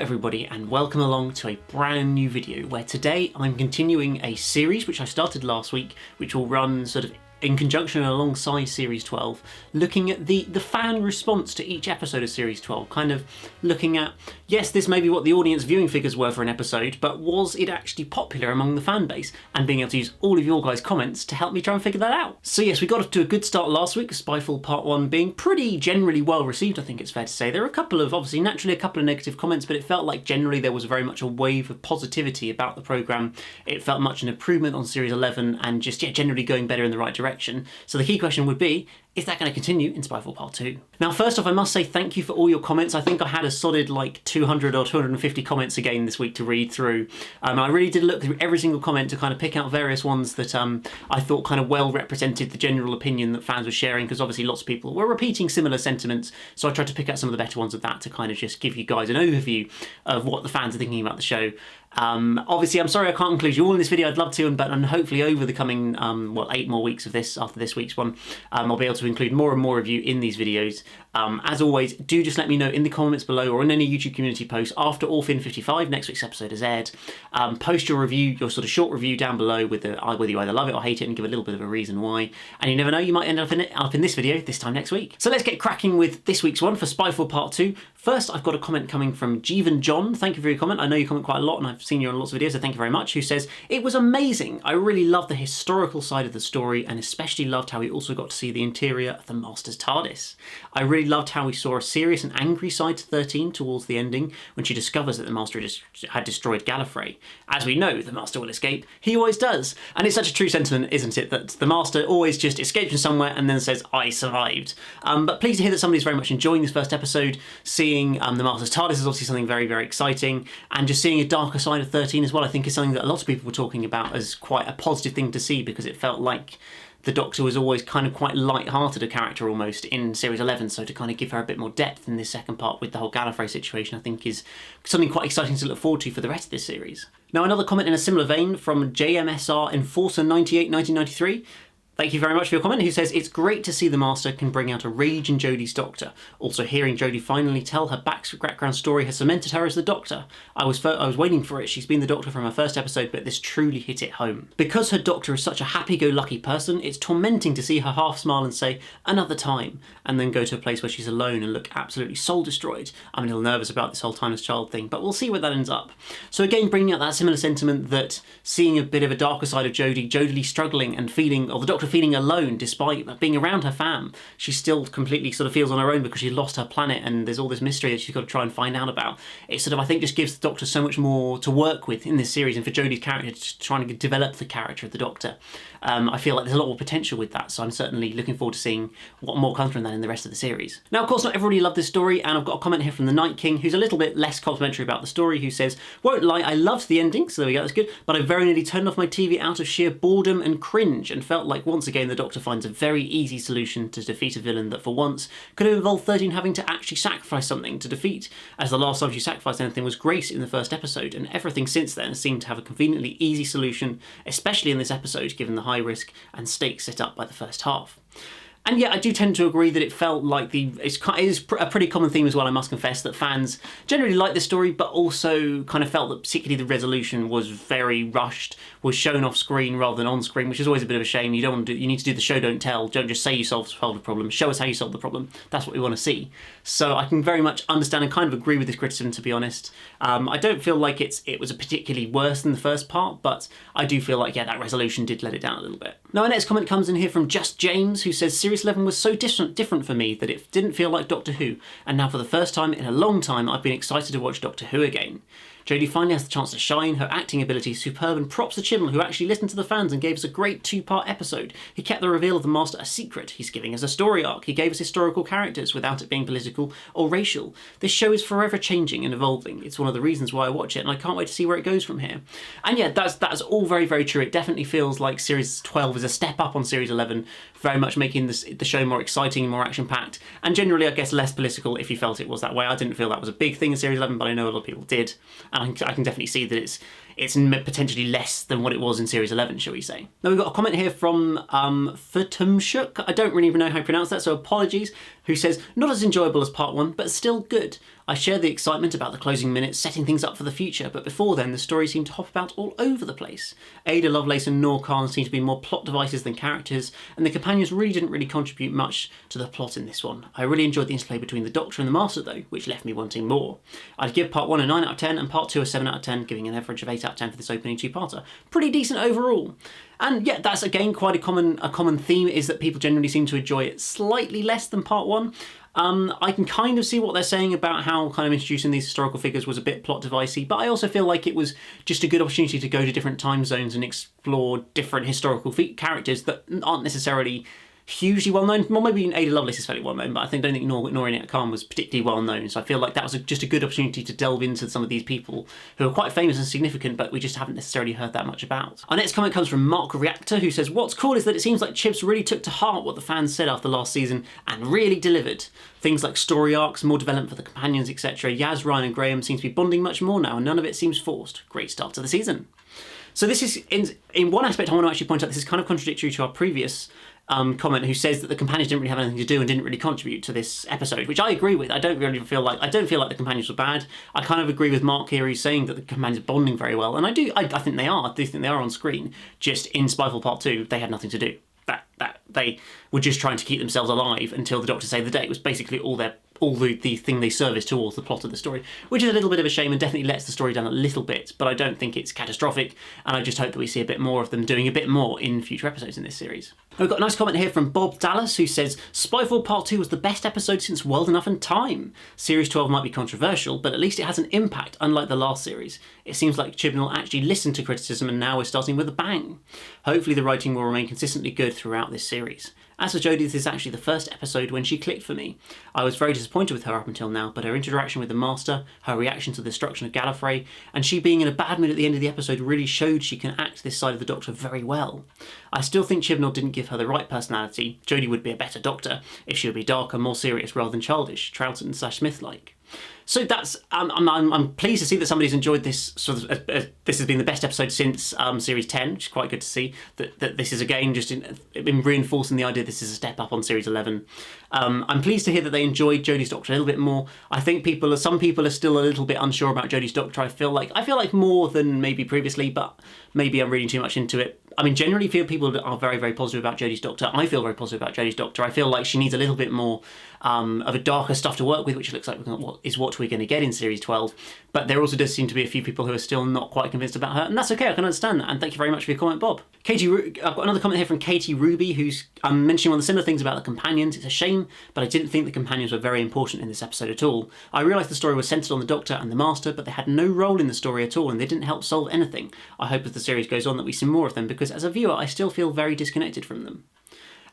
everybody and welcome along to a brand new video where today I'm continuing a series which I started last week, which will run sort of in conjunction alongside Series 12, looking at the fan response to each episode of Series 12, kind of looking at, yes, this may be what the audience viewing figures were for an episode, but was it actually popular among the fan base? And being able to use all of your guys' comments to help me try and figure that out. So yes, we got off to a good start last week, with Spyfall Part 1 being pretty generally well received, I think it's fair to say. There were a couple of, obviously, naturally a couple of negative comments, but it felt like generally there was very much a wave of positivity about the programme. It felt much an improvement on Series 11 and just, yeah, generally going better in the right direction. So the key question would be, is that going to continue in Spyfall Part 2? Now, first off, I must say thank you for all your comments. I think I had a solid like 200 or 250 comments again this week to read through. I really did look through every single comment to kind of pick out various ones that I thought kind of well represented the general opinion that fans were sharing, because obviously lots of people were repeating similar sentiments. So I tried to pick out some of the better ones of that to kind of just give you guys an overview of what the fans are thinking about the show. Obviously, I'm sorry I can't include you all in this video. I'd love to, but hopefully over the coming 8 more weeks of this, after this week's one, I'll be able to include more and more of you in these videos. As always, do just let me know in the comments below or in any YouTube community posts after Orphan 55, next week's episode has aired. Post your review, your sort of short review down below with whether you either love it or hate it, and give a little bit of a reason why. And you never know, you might end up in this video this time next week. So let's get cracking with this week's one for Spyfall Part 2. First, I've got a comment coming from Jeevan John. Thank you for your comment. I know you comment quite a lot and I've seen you on lots of videos, so thank you very much. Who says, "It was amazing. I really loved the historical side of the story and especially loved how we also got to see the interior of the Master's TARDIS. I really loved how we saw a serious and angry side to 13 towards the ending when she discovers that the Master had destroyed Gallifrey. As we know, the Master will escape. He always does. And it's such a true sentiment, isn't it, that the Master always just escapes from somewhere and then says, I survived. But pleased to hear that somebody's very much enjoying this first episode. Seeing the Master's TARDIS is obviously something very, very exciting. And just seeing a darker side of 13 as well, I think is something that a lot of people were talking about as quite a positive thing to see, because it felt like the Doctor was always kind of quite light-hearted a character almost in Series 11, so to kind of give her a bit more depth in this second part with the whole Gallifrey situation, I think is something quite exciting to look forward to for the rest of this series. Now, another comment in a similar vein from JMSR Enforcer 98 1993. Thank you very much for your comment, who says, "It's great to see the Master can bring out a rage in Jodie's Doctor. Also, hearing Jodie finally tell her background story has cemented her as the Doctor. I was waiting for it. She's been the Doctor from her first episode, but this truly hit it home. Because her Doctor is such a happy-go-lucky person, it's tormenting to see her half smile and say, 'another time,' and then go to a place where she's alone and look absolutely soul-destroyed. I'm a little nervous about this whole time as child thing, but we'll see where that ends up." So again, bringing out that similar sentiment that seeing a bit of a darker side of Jodie struggling and feeling, or the Doctor feeling alone despite being around her fam. She still completely sort of feels on her own because she's lost her planet and there's all this mystery that she's got to try and find out about. It sort of, I think, just gives the Doctor so much more to work with in this series, and for Jodie's character, just trying to develop the character of the Doctor. I feel like there's a lot more potential with that, so I'm certainly looking forward to seeing what more comes from that in the rest of the series. Now, of course, not everybody loved this story, and I've got a comment here from the Night King, who's a little bit less complimentary about the story, who says, "Won't lie, I loved the ending," so there we go, that's good, "but I very nearly turned off my TV out of sheer boredom and cringe, and felt like once again the Doctor finds a very easy solution to defeat a villain that for once could have involved 13 having to actually sacrifice something to defeat, as the last time she sacrificed anything was Grace in the first episode, and everything since then seemed to have a conveniently easy solution, especially in this episode given the high risk and stakes set up by the first half." And yeah, I do tend to agree that it felt like it is a pretty common theme as well, I must confess, that fans generally like this story, but also kind of felt that particularly the resolution was very rushed, was shown off screen rather than on screen, which is always a bit of a shame. You need to do the show don't tell. Don't just say you solved the problem. Show us how you solved the problem. That's what we want to see. So I can very much understand and kind of agree with this criticism, to be honest. I don't feel like it was a particularly worse than the first part, but I do feel like, yeah, that resolution did let it down a little bit. Now, our next comment comes in here from Just James, who says, "Series 11 was so different for me that it didn't feel like Doctor Who, and now for the first time in a long time I've been excited to watch Doctor Who again. Jodie finally has the chance to shine, her acting ability is superb, and props to Chibnall, who actually listened to the fans and gave us a great 2-part episode. He kept the reveal of the Master a secret, he's giving us a story arc, he gave us historical characters without it being political or racial. This show is forever changing and evolving. It's one of the reasons why I watch it, and I can't wait to see where it goes from here." And yeah, that's all very, very true. It definitely feels like Series 12 is a step up on Series 11, very much making the show more exciting, more action-packed, and generally, I guess, less political if you felt it was that way. I didn't feel that was a big thing in Series 11, but I know a lot of people did. And I can definitely see that it's potentially less than what it was in Series 11, shall we say. Now we've got a comment here from Fatumshuk, I don't really even know how to pronounce that, so apologies, who says, not as enjoyable as part 1, but still good. I share the excitement about the closing minutes, setting things up for the future, but before then the story seemed to hop about all over the place. Ada Lovelace and Noor Khan seem to be more plot devices than characters, and the companions didn't really contribute much to the plot in this one. I really enjoyed the interplay between the Doctor and the Master though, which left me wanting more. I'd give part 1 a 9 out of 10 and part 2 a 7 out of 10, giving an average of 8 out of 10 for this opening two-parter. Pretty decent overall. And yeah, that's again quite a common theme, is that people generally seem to enjoy it slightly less than part 1. I can kind of see what they're saying about how kind of introducing these historical figures was a bit plot devicey, but I also feel like it was just a good opportunity to go to different time zones and explore different historical characters that aren't necessarily hugely well known. Well, maybe Ada Lovelace is fairly well known, but I don't think Noor Khan was particularly well known. So I feel like that was just a good opportunity to delve into some of these people who are quite famous and significant, but we just haven't necessarily heard that much about. Our next comment comes from Mark Reactor, who says, what's cool is that it seems like Chips really took to heart what the fans said after last season and really delivered. Things like story arcs, more development for the companions, etc. Yaz, Ryan and Graham seem to be bonding much more now, and none of it seems forced. Great start to the season. So this is, in one aspect I want to actually point out, this is kind of contradictory to our previous comment, who says that the companions didn't really have anything to do and didn't really contribute to this episode, which I agree with. I don't feel like the companions were bad. I kind of agree with Mark here, who's saying that the companions are bonding very well, and I think they are. I do think they are on screen. Just in Spyfall Part 2, they had nothing to do. That they were just trying to keep themselves alive until the Doctor saved the day. It was basically all the thing they service towards the plot of the story, which is a little bit of a shame and definitely lets the story down a little bit, but I don't think it's catastrophic, and I just hope that we see a bit more of them doing a bit more in future episodes in this series. We've got a nice comment here from Bob Dallas, who says, Spyfall Part 2 was the best episode since World Enough and Time. Series 12 might be controversial, but at least it has an impact, unlike the last series. It seems like Chibnall actually listened to criticism, and now we're starting with a bang. Hopefully the writing will remain consistently good throughout this series. As for Jodie, this is actually the first episode when she clicked for me. I was very disappointed with her up until now, but her interaction with the Master, her reaction to the destruction of Gallifrey, and she being in a bad mood at the end of the episode really showed she can act this side of the Doctor very well. I still think Chibnall didn't give her the right personality. Jodie would be a better Doctor if she would be darker, more serious rather than childish, Troughton/Smith-like. So that's I'm pleased to see that somebody's enjoyed this sort of. This has been the best episode since Series 10, which is quite good to see. That this is again just been reinforcing the idea this is a step up on Series 11. I'm pleased to hear that they enjoyed Jodie's Doctor a little bit more. I think some people are still a little bit unsure about Jodie's Doctor. I feel like more than maybe previously, but maybe I'm reading too much into it. I mean, generally feel people are very, very positive about Jodie's Doctor. I feel very positive about Jodie's Doctor. I feel like she needs a little bit more of a darker stuff to work with, which looks like what we're going to get in Series 12. But there also does seem to be a few people who are still not quite convinced about her, and that's okay, I can understand that, and thank you very much for your comment, Bob. I've got another comment here from Katie Ruby, who's mentioning one of the similar things about the companions. It's a shame, but I didn't think the companions were very important in this episode at all. I realised the story was centred on the Doctor and the Master, but they had no role in the story at all, and they didn't help solve anything. I hope as the series goes on that we see more of them, because as a viewer I still feel very disconnected from them.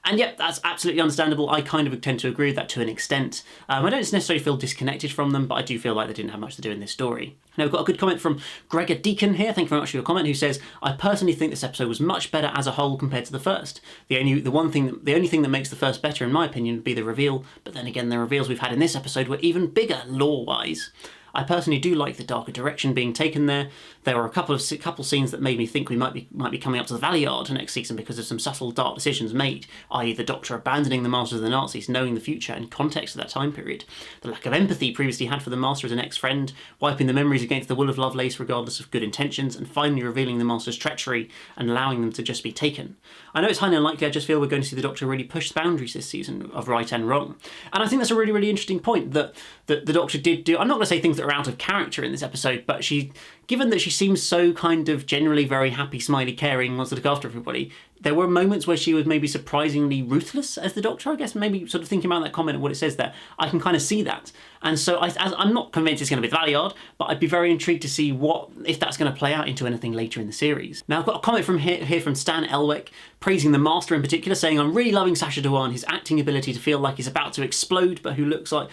And yep, that's absolutely understandable. I kind of tend to agree with that to an extent. I don't necessarily feel disconnected from them, but I do feel like they didn't have much to do in this story. Now we've got a good comment from Gregor Deacon here. Thank you very much for your comment, who says, I personally think this episode was much better as a whole compared to the first. The only thing that makes the first better, in my opinion, would be the reveal, but then again, the reveals we've had in this episode were even bigger, lore-wise. I personally do like the darker direction being taken there. There were a couple scenes that made me think we might be coming up to the Valley Yard next season because of some subtle dark decisions made, i.e. the Doctor abandoning the Masters of the Nazis, knowing the future and context of that time period, the lack of empathy previously had for the Master as an ex-friend, wiping the memories against the will of Lovelace regardless of good intentions, and finally revealing the Master's treachery and allowing them to just be taken. I know it's highly unlikely, I just feel we're going to see the Doctor really push the boundaries this season of right and wrong. And I think that's a really, really interesting point that the Doctor did do. I'm not going to say things that are out of character in this episode, but given that she seems so kind of generally very happy, smiley, caring, wants to look after everybody, there were moments where she was maybe surprisingly ruthless as the Doctor, I guess, maybe sort of thinking about that comment and what it says there. I can kind of see that. And so I'm not convinced it's going to be the Valley Yard, but I'd be very intrigued to see if that's going to play out into anything later in the series. Now I've got a comment from here from Stan Elweck, praising the Master in particular, saying, I'm really loving Sacha Dhawan, his acting ability to feel like he's about to explode, but who looks like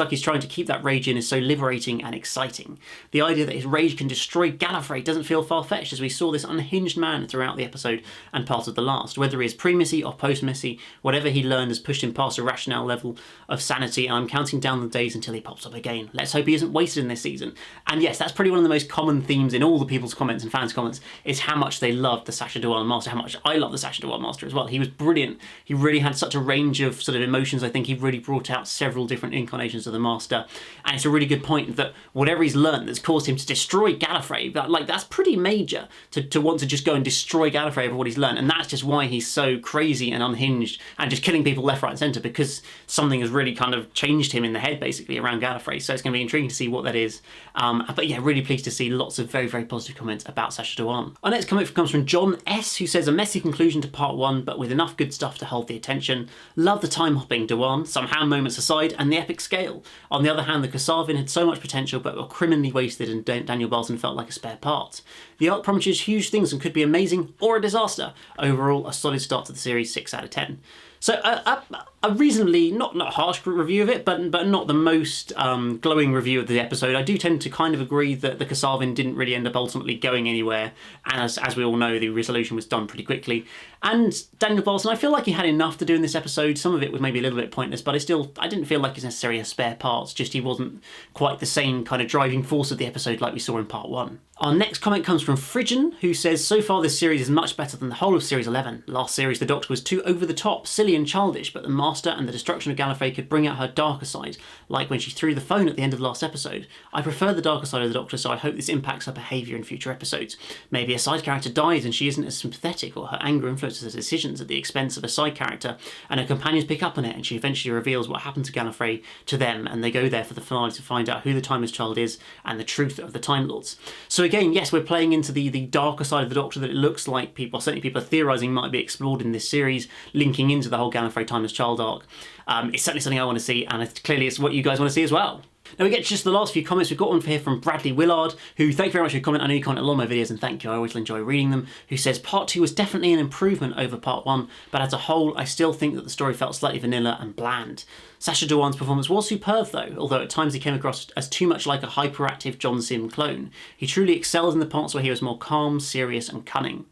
he's trying to keep that rage in is so liberating and exciting. The idea that his rage rage can destroy Gallifrey doesn't feel far-fetched, as we saw this unhinged man throughout the episode and part of the last. Whether he is pre-Missy or post-Missy, whatever he learned has pushed him past a rationale level of sanity, and I'm counting down the days until he pops up again. Let's hope he isn't wasted in this season. And yes, that's probably one of the most common themes in all the people's comments and fans' comments, is how much they loved the Sacha Dhawan Master, how much I love the Sacha Dhawan Master as well. He was brilliant. He really had such a range of sort of emotions. I think he really brought out several different incarnations of the Master, and it's a really good point that whatever he's learned that's caused him to destroy Gallifrey, but like that's pretty major to want to just go and destroy Gallifrey over what he's learned, and that's just why he's so crazy and unhinged and just killing people left, right and centre, because something has really kind of changed him in the head basically around Gallifrey. So it's going to be intriguing to see what that is. But yeah, really pleased to see lots of very, very positive comments about Sacha Dhawan. Our next comment comes from John S, who says, a messy conclusion to part 1, but with enough good stuff to hold the attention. Love the time hopping Dhawan, some ham moments aside, and the epic scale. On the other hand, the Kasavin had so much potential but were criminally wasted, and Daniel Barton felt like a spare part. The arc promises huge things and could be amazing or a disaster. Overall, a solid start to the series, 6 out of 10. So a reasonably, not harsh review of it, but not the most glowing review of the episode. I do tend to kind of agree that the Kasavin didn't really end up ultimately going anywhere, and as we all know, the resolution was done pretty quickly. And Daniel Barton, I feel like he had enough to do in this episode. Some of it was maybe a little bit pointless, but I didn't feel like he's necessarily a spare part, just he wasn't quite the same kind of driving force of the episode like we saw in part 1. Our next comment comes from Phrygian, who says, so far this series is much better than the whole of Series 11. Last series the Doctor was too over the top, silly and childish, but the Master and the destruction of Gallifrey could bring out her darker side, like when she threw the phone at the end of the last episode. I prefer the darker side of the Doctor, so I hope this impacts her behaviour in future episodes. Maybe a side character dies and she isn't as sympathetic, or her anger influences her decisions at the expense of a side character, and her companions pick up on it and she eventually reveals what happened to Gallifrey to them, and they go there for the finale to find out who the Timeless Child is and the truth of the Time Lords. So again, yes, we're playing into the darker side of the Doctor that it looks like certainly people are theorising might be explored in this series, linking into the whole Gallifrey Timeless Child arc. It's certainly something I want to see, and clearly it's what you guys want to see as well. Now we get to just the last few comments. We've got one here from Bradley Willard, who, thank you very much for your comment. I know you comment a lot on my videos, and thank you, I always enjoy reading them, who says, part 2 was definitely an improvement over part 1, but as a whole, I still think that the story felt slightly vanilla and bland. Sacha Dhawan's performance was superb though, although at times he came across as too much like a hyperactive John Sim clone. He truly excels in the parts where he was more calm, serious and cunning.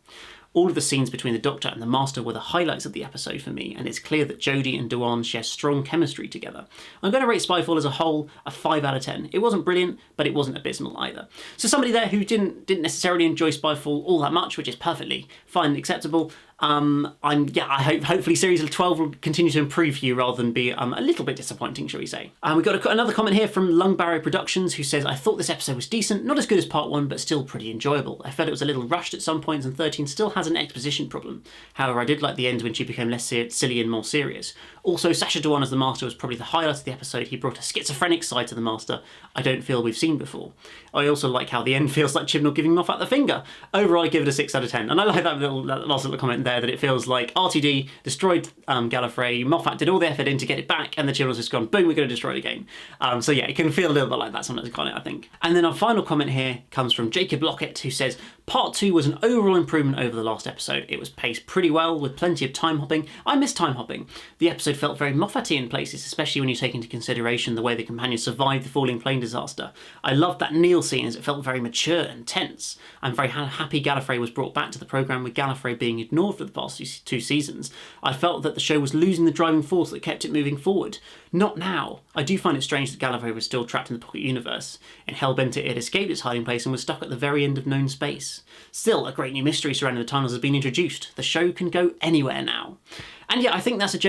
All of the scenes between the Doctor and the Master were the highlights of the episode for me, and it's clear that Jodie and Dhawan share strong chemistry together. I'm going to rate Spyfall as a whole a 5 out of 10. It wasn't brilliant, but it wasn't abysmal either. So somebody there who didn't necessarily enjoy Spyfall all that much, which is perfectly fine and acceptable. I hope hopefully series 12 will continue to improve for you rather than be a little bit disappointing, shall we say. We've got another comment here from Lung Barrow Productions, who says, I thought this episode was decent, not as good as part 1, but still pretty enjoyable. I felt it was a little rushed at some points, and 13 still has an exposition problem. However, I did like the end when she became less silly and more serious. Also, Sacha Dhawan as the Master was probably the highlight of the episode. He brought a schizophrenic side to the Master I don't feel we've seen before. I also like how the end feels like Chibnall giving Moffat the finger. Overall, I give it a 6 out of 10. And I like that last little comment there, that it feels like RTD destroyed Gallifrey, Moffat did all the effort in to get it back, and the Chibnall's just gone, boom, we're going to destroy it again. So yeah, it can feel a little bit like that sometimes, can't it, I think. And then our final comment here comes from Jacob Lockett, who says, part 2 was an overall improvement over the last episode. It was paced pretty well, with plenty of time hopping. I miss time hopping. The episode felt very Moffat-y in places, especially when you take into consideration the way the companions survived the falling plane disaster. I loved that Neil scene, as it felt very mature and tense. I'm very happy Gallifrey was brought back to the programme, with Gallifrey being ignored for the past 2 seasons. I felt that the show was losing the driving force that kept it moving forward. Not now. I do find it strange that Gallifrey was still trapped in the Pocket Universe. In Hellbent it had escaped its hiding place and was stuck at the very end of known space. Still, a great new mystery surrounding the tunnels has been introduced. The show can go anywhere now. And yeah, I think that's a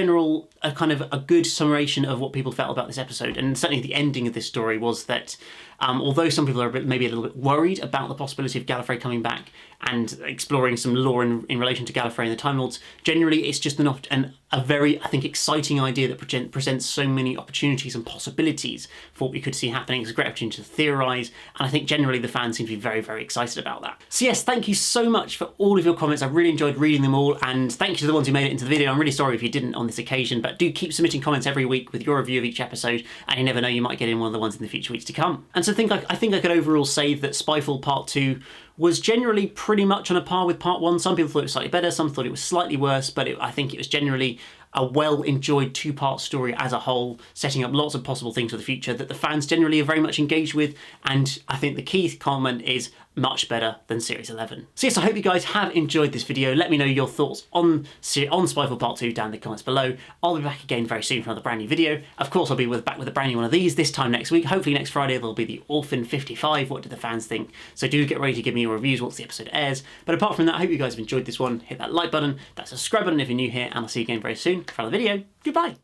kind of a good summation of what people felt about this episode. And certainly the ending of this story was that although some people are maybe a little bit worried about the possibility of Gallifrey coming back and exploring some lore in relation to Gallifrey and the Time Lords, generally it's just a very, I think, exciting idea that presents so many opportunities and possibilities for what we could see happening. It's a great opportunity to theorise, and I think generally the fans seem to be very, very excited about that. So yes, thank you so much for all of your comments. I really enjoyed reading them all, and thank you to the ones who made it into the video. I'm really sorry if you didn't on this occasion, but do keep submitting comments every week with your review of each episode, and you never know, you might get in one of the ones in the future weeks to come. And so think I could overall say that Spyfall Part 2 was generally pretty much on a par with Part 1. Some people thought it was slightly better, some thought it was slightly worse, but I think it was generally a well-enjoyed two-part story as a whole, setting up lots of possible things for the future that the fans generally are very much engaged with, and I think the key comment is much better than Series 11. So yes, I hope you guys have enjoyed this video. Let me know your thoughts on Spyfall Part 2 down in the comments below. I'll be back again very soon for another brand new video. Of course, I'll be back with a brand new one of these this time next week. Hopefully next Friday there'll be the Orphan 55, what did the fans think? So do get ready to give me your reviews once the episode airs. But apart from that, I hope you guys have enjoyed this one. Hit that like button, that subscribe button if you're new here, and I'll see you again very soon for another video. Goodbye!